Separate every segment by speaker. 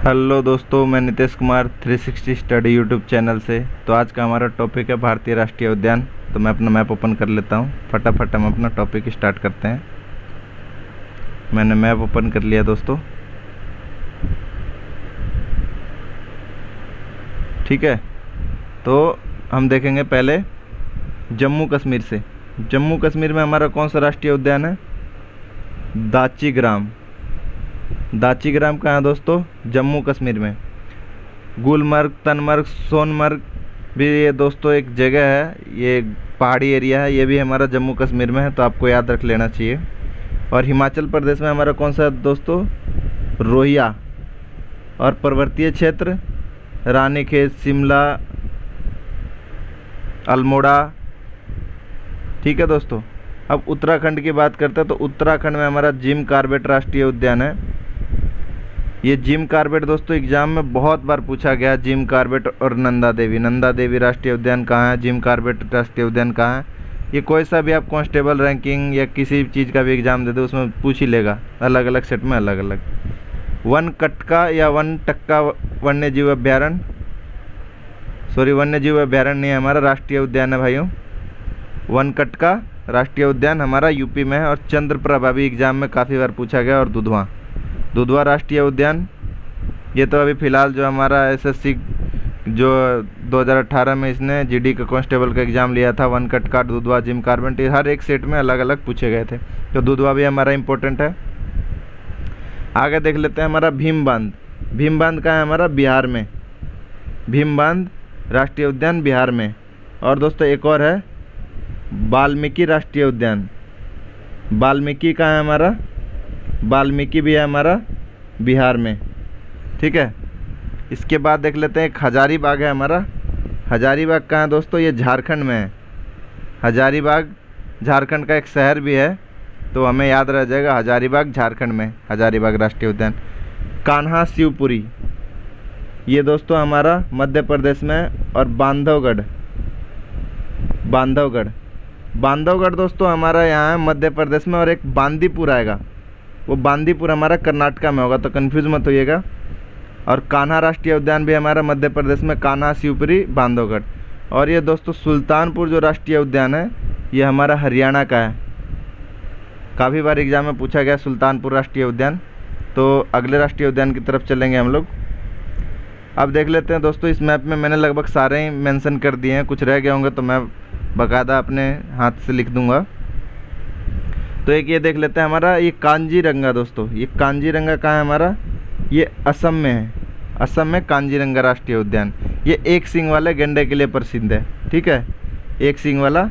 Speaker 1: Hello दोस्तों, मैं Nitesh Kumar 360 study YouTube channel से। तो आज का हमारा टॉपिक है भारतीय राष्ट्रीय उद्यान। तो मैं अपना मैप ओपन कर लेता हूँ, फटाफट हम अपना टॉपिक स्टार्ट करते हैं। मैंने मैप ओपन कर लिया दोस्तों, ठीक है। तो हम देखेंगे पहले जम्मू कश्मीर से। जम्मू कश्मीर में हमारा कौन सा राष्ट्रीय उद्यान है? दाचीग्राम। दाचीग्राम कहाँ है दोस्तों? जम्मू कश्मीर में। गुलमर्ग, तनमर्ग, सोनमर्ग भी ये दोस्तों एक जगह है, ये पहाड़ी एरिया है, ये भी हमारा जम्मू कश्मीर में है, तो आपको याद रख लेना चाहिए। और हिमाचल प्रदेश में हमारा कौन सा है दोस्तों? रोहिया। और पर्वतीय क्षेत्र रानीखेत, शिमला, अल्मोड़ा, ठीक है दोस्तों। अब उत्तराखंड की बात करते हैं तो उत्तराखंड में हमारा जिम कॉर्बेट राष्ट्रीय उद्यान है। ये जिम कॉर्बेट दोस्तों एग्जाम में बहुत बार पूछा गया। जिम कॉर्बेट और नंदा देवी राष्ट्रीय उद्यान कहाँ है, जिम कॉर्बेट राष्ट्रीय उद्यान कहाँ है। ये कोई सा भी आप कांस्टेबल रैंकिंग या किसी चीज़ का भी एग्जाम दे दो, उसमें पूछ ही लेगा, अलग अलग सेट में अलग अलग। वन कटका या वन टक्का वन्य जीव अभ्यारण्य, सॉरी वन्य जीव अभ्यारण्य नहीं, हमारा राष्ट्रीय उद्यान है भाइयों। वन कटका राष्ट्रीय उद्यान हमारा यूपी में है। और चंद्रप्रभा भी एग्जाम में काफ़ी बार पूछा गया। और दुधवा राष्ट्रीय उद्यान, ये तो अभी फ़िलहाल जो हमारा एसएससी जो 2018 में इसने जीडी का कांस्टेबल का एग्ज़ाम लिया था, वन कटका, दुधवा, जिम कॉर्बेट, हर एक सेट में अलग अलग पूछे गए थे। तो दुधवा भी हमारा इम्पोर्टेंट है। आगे देख लेते हैं हमारा भीम बांध। भीम बांध कहाँ है? हमारा बिहार में। भीम बांध राष्ट्रीय उद्यान बिहार में। और दोस्तों एक और है वाल्मीकि राष्ट्रीय उद्यान। वाल्मीकि कहाँ है? हमारा वाल्मीकि भी है हमारा बिहार में, ठीक है। इसके बाद देख लेते हैं एक हजारीबाग है हमारा। हजारीबाग कहाँ है दोस्तों? ये झारखंड में है। हजारीबाग झारखंड का एक शहर भी है, तो हमें याद रह जाएगा हजारीबाग झारखंड में, हजारीबाग राष्ट्रीय उद्यान। कान्हा शिवपुरी, ये दोस्तों हमारा मध्य प्रदेश में है। और बांधवगढ़ दोस्तों हमारा यहाँ है मध्य प्रदेश में। और एक बांदीपुर आएगा, वो बांदीपुर हमारा कर्नाटक में होगा, तो कंफ्यूज मत होइएगा। और कान्हा राष्ट्रीय उद्यान भी हमारा मध्य प्रदेश में, कान्हा, शिवपुरी, बांधवगढ़। और ये दोस्तों सुल्तानपुर जो राष्ट्रीय उद्यान है, ये हमारा हरियाणा का है। काफ़ी बार एग्जाम में पूछा गया सुल्तानपुर राष्ट्रीय उद्यान। तो अगले राष्ट्रीय उद्यान की तरफ चलेंगे हम लोग। अब देख लेते हैं दोस्तों, इस मैप में मैंने लगभग सारे ही मेंशन कर दिए हैं, कुछ रह गए होंगे तो मैं बाकायदा अपने हाथ से लिख दूंगा। तो एक ये देख लेते हैं हमारा, ये कांजीरंगा दोस्तों। ये कांजीरंगा कहाँ है हमारा? ये असम में है। असम में कांजीरंगा राष्ट्रीय उद्यान। ये एक सींग वाले गेंडे के लिए प्रसिद्ध है, ठीक है। एक सींग वाला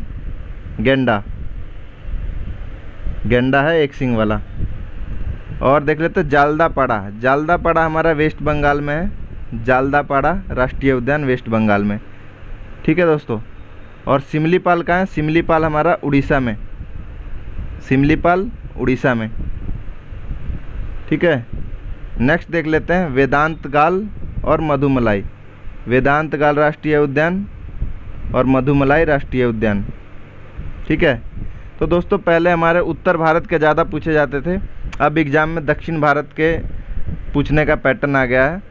Speaker 1: गेंडा है, एक सींग वाला। और देख लेते हैं जालदापाड़ा हमारा वेस्ट बंगाल में है। जालदापाड़ा राष्ट्रीय उद्यान वेस्ट बंगाल में, ठीक है दोस्तों। और सिमलीपाल कहाँ है? सिमलीपाल हमारा उड़ीसा में। सिमलीपाल उड़ीसा में, ठीक है। नेक्स्ट देख लेते हैं वेदांतगाल और मधुमलाई। वेदांतगाल राष्ट्रीय उद्यान और मधुमलाई राष्ट्रीय उद्यान, ठीक है। तो दोस्तों पहले हमारे उत्तर भारत के ज़्यादा पूछे जाते थे, अब एग्ज़ाम में दक्षिण भारत के पूछने का पैटर्न आ गया है,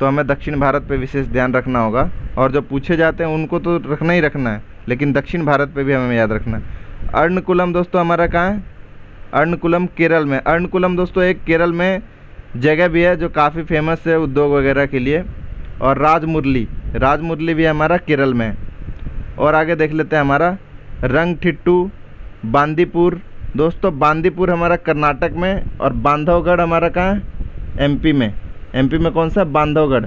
Speaker 1: तो हमें दक्षिण भारत पे विशेष ध्यान रखना होगा। और जो पूछे जाते हैं उनको तो रखना ही रखना है, लेकिन दक्षिण भारत पे भी हमें याद रखना है। अर्णकुलम दोस्तों हमारा कहाँ है? अर्णकुलम केरल में। अर्णकुलम दोस्तों एक केरल में जगह भी है जो काफ़ी फेमस है उद्योग वगैरह के लिए। और राजमुरली भी हमारा केरल में है। और आगे देख लेते हैं हमारा रंगथिट्टू, बांदीपुर दोस्तों। बांदीपुर हमारा कर्नाटक में। और बांधवगढ़ हमारा कहाँ है? एमपी में। एमपी में कौन सा? बांधवगढ़।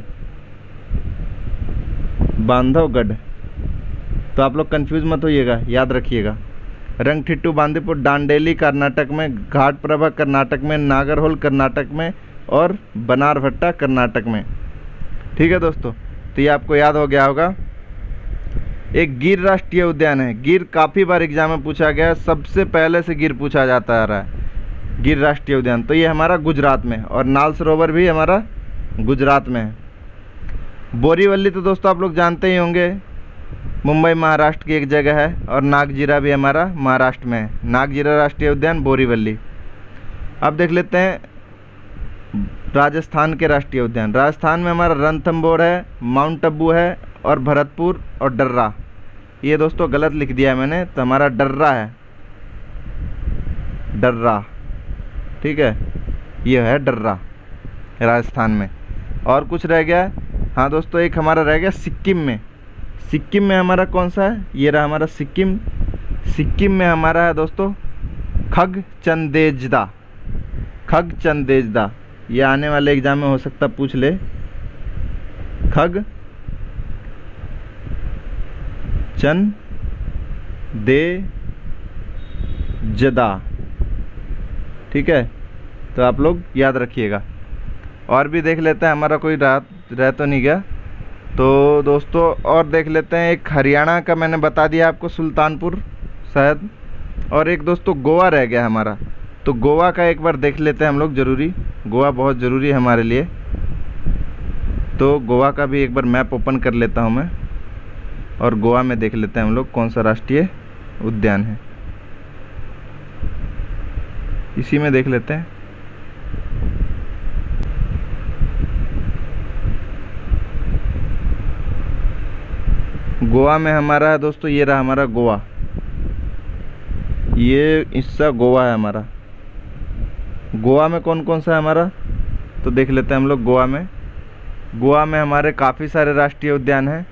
Speaker 1: तो आप लोग कंफ्यूज मत होइएगा, याद रखिएगा। रंगथिट्टू, बांदीपुर, डांडेली कर्नाटक में, घाटप्रभा कर्नाटक में, नागरहोल कर्नाटक में और बनारघट्टा कर्नाटक में, ठीक है दोस्तों। तो ये आपको याद हो गया होगा। एक गिर राष्ट्रीय उद्यान है। गिर काफ़ी बार एग्जाम में पूछा गया है, सबसे पहले से गिर पूछा जाता आ रहा है, गिर राष्ट्रीय उद्यान। तो ये हमारा गुजरात में। और नाल सरोवर भी हमारा गुजरात में है। बोरीवली तो दोस्तों आप लोग जानते ही होंगे, मुंबई महाराष्ट्र की एक जगह है। और नागजीरा भी हमारा महाराष्ट्र में है। नागजीरा राष्ट्रीय उद्यान, बोरीवली। अब देख लेते हैं राजस्थान के राष्ट्रीय उद्यान, राजस्थान में हमारा रणथंभौर है, माउंट आबू है और भरतपुर और डर्रा। ये दोस्तों गलत लिख दिया है मैंने, तो हमारा डर्रा है, डर्रा, ठीक है, ये है डर्रा राजस्थान में। और कुछ रह गया, हाँ दोस्तों एक हमारा रह गया सिक्किम में। सिक्किम में हमारा कौन सा है, ये रहा हमारा सिक्किम। सिक्किम में हमारा है दोस्तों खगचंदेजदा, खगचंदेजदा। ये आने वाले एग्जाम में हो सकता पूछ ले, खगचंदेजदा, ठीक है, तो आप लोग याद रखिएगा। और भी देख लेते हैं, हमारा कोई रह तो नहीं गया। तो दोस्तों और देख लेते हैं, एक हरियाणा का मैंने बता दिया आपको, सुल्तानपुर शायद, और एक दोस्तों गोवा रह गया हमारा। तो गोवा का एक बार देख लेते हैं हम लोग, ज़रूरी, गोवा बहुत ज़रूरी है हमारे लिए। तो गोवा का भी एक बार मैप ओपन कर लेता हूँ मैं, और गोवा में देख लेते हैं हम लोग कौन सा राष्ट्रीय उद्यान है, इसी में देख लेते हैं। गोवा में हमारा है दोस्तों, ये रहा हमारा गोवा, ये हिस्सा गोवा है हमारा। गोवा में कौन कौन सा है हमारा, तो देख लेते हैं हम लोग। गोवा में हमारे काफ़ी सारे राष्ट्रीय उद्यान हैं।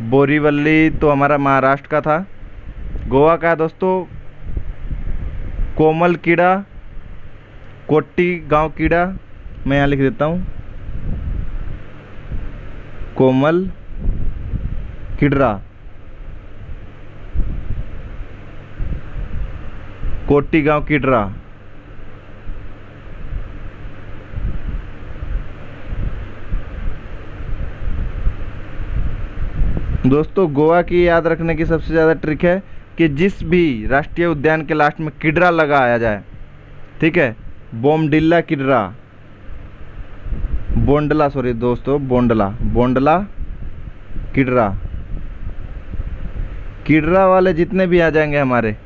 Speaker 1: बोरीवली तो हमारा महाराष्ट्र का था। गोवा का है दोस्तों कोमलकीड़ा, कोट्टी गांव कीड़ा, मैं यहाँ लिख देता हूँ कोमलकीड़ा, कोट्टी गांव कीड़ा। दोस्तों गोवा की याद रखने की सबसे ज़्यादा ट्रिक है कि जिस भी राष्ट्रीय उद्यान के लास्ट में किडरा लगाया जाए, ठीक है, बोमडिल्ला किडरा, बोंडला, सॉरी दोस्तों, बोंडला किडरा, किडरा वाले जितने भी आ जाएंगे हमारे,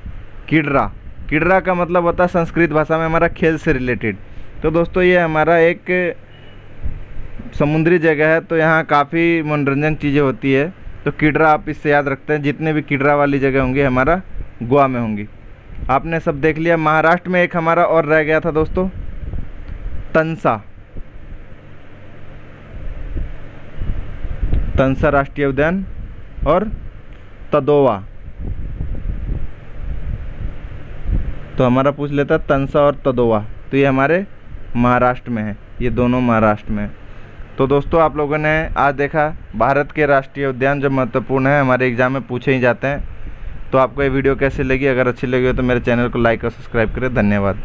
Speaker 1: किडरा का मतलब होता है संस्कृत भाषा में हमारा खेल से रिलेटेड। तो दोस्तों ये हमारा एक समुद्री जगह है, तो यहाँ काफ़ी मनोरंजन चीज़ें होती है। तो किडरा आप इससे याद रखते हैं, जितने भी किडरा वाली जगह होंगी हमारा गोवा में होंगी। आपने सब देख लिया। महाराष्ट्र में एक हमारा और रह गया था दोस्तों, तंसा राष्ट्रीय उद्यान और तदोवा। तो हमारा पूछ लेता है तंसा और तदोवा, तो ये हमारे महाराष्ट्र में है, ये दोनों महाराष्ट्र में है। तो दोस्तों आप लोगों ने आज देखा भारत के राष्ट्रीय उद्यान जो महत्वपूर्ण है, हमारे एग्जाम में पूछे ही जाते हैं। तो आपको ये वीडियो कैसी लगी, अगर अच्छी लगी हो तो मेरे चैनल को लाइक और सब्सक्राइब करें। धन्यवाद।